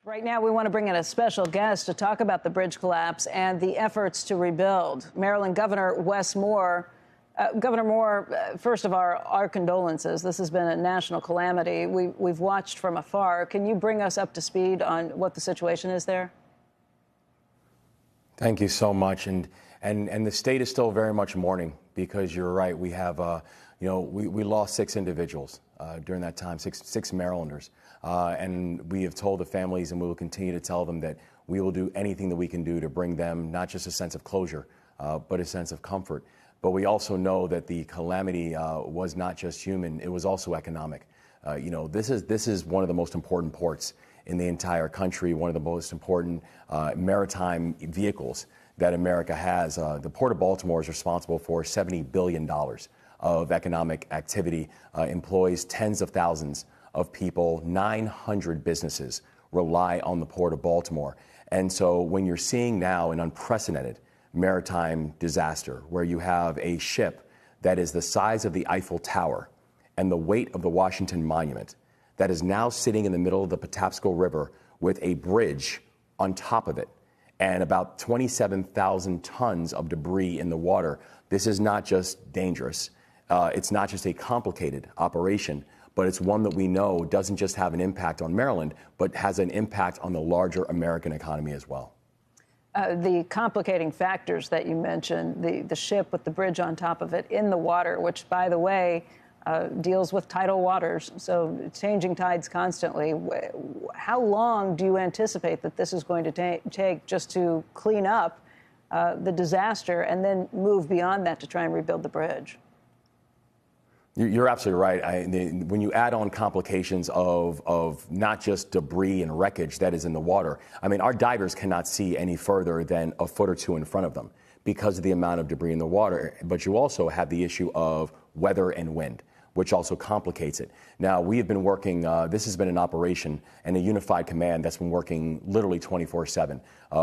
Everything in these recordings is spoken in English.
Right now, we want to bring in a special guest to talk about the bridge collapse and the efforts to rebuild. Maryland Governor Wes Moore. Governor Moore, first of all, our condolences. This has been a national calamity. We've watched from afar. Can you bring us up to speed on what the situation is there? Thank you so much. And the state is still very much mourning, because you're right. We have, we lost 6 individuals during that time, six Marylanders. And we have told the families, and we will continue to tell them, that we will do anything that we can do to bring them not just a sense of closure, but a sense of comfort. But we also know that the calamity was not just human, it was also economic. This is one of the most important ports in the entire country, one of the most important maritime vehicles that America has. The Port of Baltimore is responsible for $70 billion of economic activity, employs tens of thousands of people. 900 businesses rely on the Port of Baltimore. And so when you're seeing now an unprecedented maritime disaster, where you have a ship that is the size of the Eiffel Tower and the weight of the Washington Monument, that is now sitting in the middle of the Patapsco River with a bridge on top of it and about 27,000 tons of debris in the water, this is not just dangerous. It's not just a complicated operation, but it's one that we know doesn't just have an impact on Maryland, but has an impact on the larger American economy as well. The complicating factors that you mentioned, the ship with the bridge on top of it in the water, which, by the way, deals with tidal waters, so changing tides constantly. How long do you anticipate that this is going to take just to clean up the disaster and then move beyond that to try and rebuild the bridge? You're absolutely right. When you add on complications of not just debris and wreckage that is in the water, our divers cannot see any further than a foot or two in front of them because of the amount of debris in the water. But you also have the issue of weather and wind, which also complicates it. Now, we have been working, this has been an operation and a unified command that's been working literally 24/7,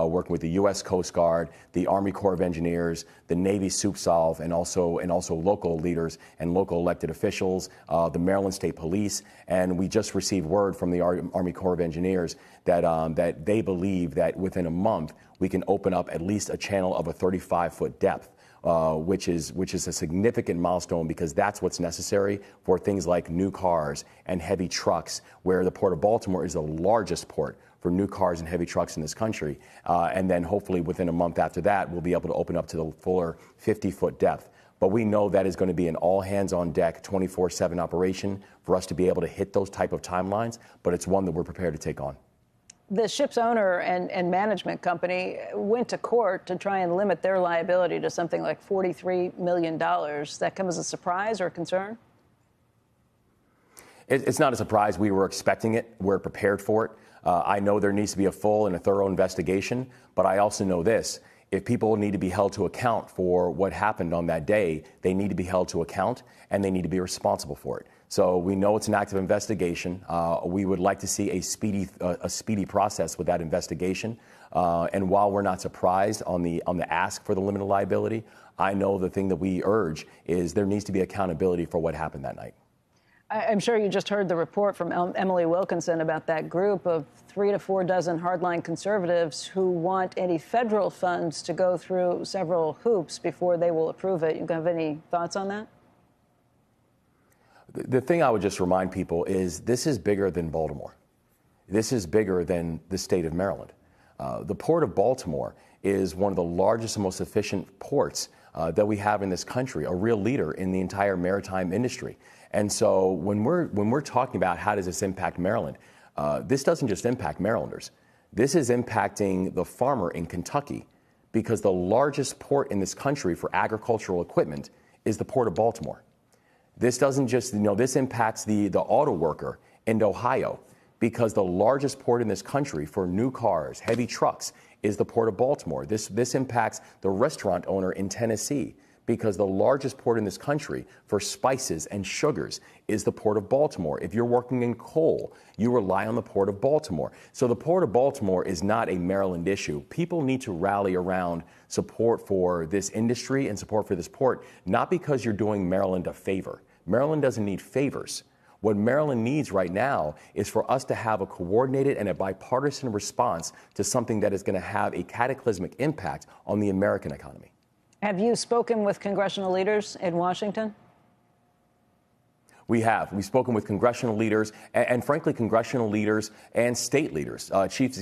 working with the U.S. Coast Guard, the Army Corps of Engineers, the Navy SUPSOLV, and also local leaders and local elected officials, the Maryland State Police. And we just received word from the Army Corps of Engineers that they believe that within a month we can open up at least a channel of a 35-foot depth. Which is a significant milestone, because that's what's necessary for things like new cars and heavy trucks, where the Port of Baltimore is the largest port for new cars and heavy trucks in this country. And then hopefully within a month after that, we'll be able to open up to the fuller 50-foot depth. But we know that is going to be an all-hands-on-deck, 24/7 operation for us to be able to hit those type of timelines, but it's one that we're prepared to take on. The ship's owner and management company went to court to try and limit their liability to something like $43 million. Does that come as a surprise or a concern? It's not a surprise. We were expecting it. We're prepared for it. I know there needs to be a full and a thorough investigation, but I also know this. If people need to be held to account for what happened on that day, they need to be held to account, and they need to be responsible for it. So we know it's an active investigation. We would like to see a speedy process with that investigation. And while we're not surprised on the ask for the limited liability, I know the thing that we urge is there needs to be accountability for what happened that night. I'm sure you just heard the report from Emily Wilkinson about that group of 3 to 4 dozen hardline conservatives who want any federal funds to go through several hoops before they will approve it. You have any thoughts on that? The thing I would just remind people is this is bigger than Baltimore. This is bigger than the state of Maryland. The Port of Baltimore is one of the largest and most efficient ports that we have in this country, a real leader in the entire maritime industry. And so when we're talking about how does this impact Maryland, this doesn't just impact Marylanders. This is impacting the farmer in Kentucky, because the largest port in this country for agricultural equipment is the Port of Baltimore. This doesn't just, this impacts the auto worker in Ohio, because the largest port in this country for new cars, heavy trucks, is the Port of Baltimore. This impacts the restaurant owner in Tennessee, because the largest port in this country for spices and sugars is the Port of Baltimore. If you're working in coal, you rely on the Port of Baltimore. So the Port of Baltimore is not a Maryland issue. People need to rally around support for this industry and support for this port, not because you're doing Maryland a favor. Maryland doesn't need favors. What Maryland needs right now is for us to have a coordinated and a bipartisan response to something that is going to have a cataclysmic impact on the American economy. Have you spoken with congressional leaders in Washington? We have. We've spoken with congressional leaders and frankly, congressional leaders and state leaders, chief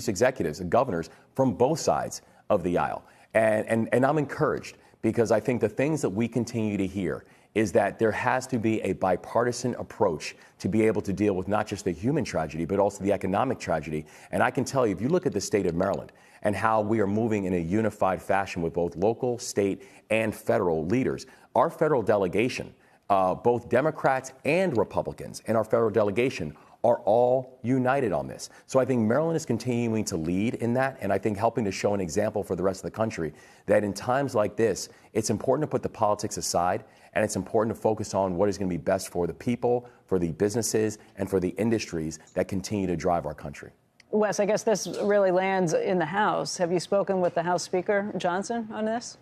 executives and governors from both sides of the aisle. And I'm encouraged because I think the things that we continue to hear is that there has to be a bipartisan approach to be able to deal with not just the human tragedy, but also the economic tragedy. And I can tell you, if you look at the state of Maryland and how we are moving in a unified fashion with both local, state, and federal leaders, our federal delegation, both Democrats and Republicans in our federal delegation are all united on this. So I think Maryland is continuing to lead in that, and I think helping to show an example for the rest of the country that in times like this, it's important to put the politics aside, and it's important to focus on what is going to be best for the people, for the businesses, and for the industries that continue to drive our country. Wes, I guess this really lands in the House. Have you spoken with the House Speaker Johnson on this?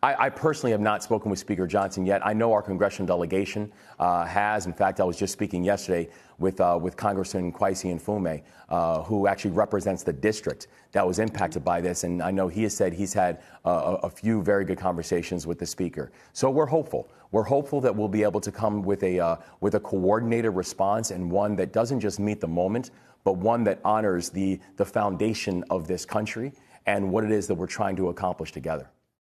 I personally have not spoken with Speaker Johnson yet. I know our congressional delegation has. In fact, I was just speaking yesterday with Congressman Kwesi Mfume, who actually represents the district that was impacted by this. And I know he has said he's had a few very good conversations with the Speaker. So we're hopeful. We're hopeful that we'll be able to come with a coordinated response and one that doesn't just meet the moment, but one that honors the foundation of this country and what it is that we're trying to accomplish together.